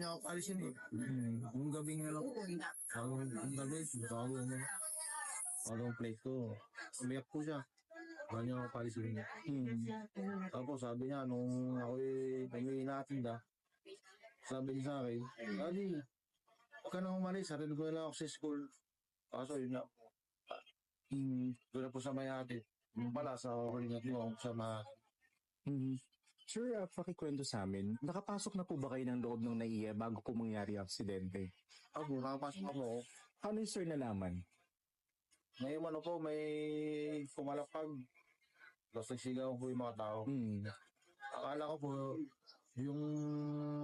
niya ako alisin eh. Yung gabing ano, yung gabi, bagong plate ko. Umiyak po siya. Bago niya ako alisin niya. Tapos sabi niya, nung ako'y natinda, sabi niya sa akin, Daddy, huwag ka na umalis, harin ko na ako sa school. Kaso yun na, doon na po sa may ate. Yung pala, sa orin mo sa mga... Sir, pakikwento sa amin, nakapasok na po ba kayo ng loob ng NAIA bago po mangyari ang aksidente? Ako, nakapasok ako. Ano yung sir nalaman? Ngayon ano po, may pumalapag. Tapos nagsigaw po yung mga tao. Akala ko po, yung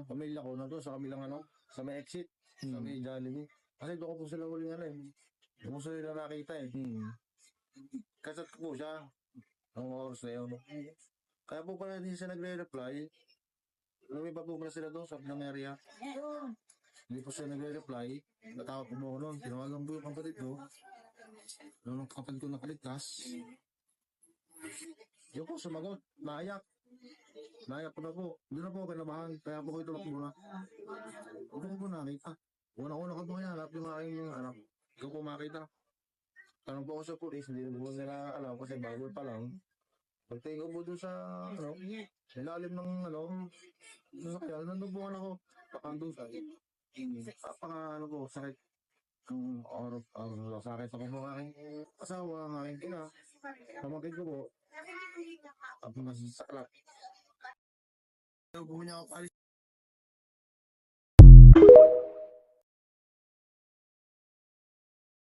pamilya ko na to sa kabilang ano, sa may exit, sa may Jollibee. Kasi doon ko po sila huling ano eh. Doon ko sila nakita eh. Kasat ko po siya. Ang oras na yun. Kaya po pala hindi siya nagre-reply. Lumipa po pala sila doon sa area. Hindi po siya nagre-reply. Natawag po mo ako noon. Tinawagan po yung kapatid ko. Noong kapatid ko nakaligtas. Yung po sumagot. Naiyak. Naiyak po na po. Doon na po kinabahan. Kaya po ko itulak muna. Huwag ko po nakita. Una-una ko po hinanap yung aking anak. Ikaw po makita. Tanong po ako sa police. Hindi po nila alam kasi bago pa lang. Pagtingin ko po doon sa, ano, ilalim ng, ano, kaya nandun po ako, pakandun sa, ano po, sakit. Ang sakit ako po ang aking asawa, ang aking ina. Pamangkin ko po, ako nasa saklap. Ayaw po niya ako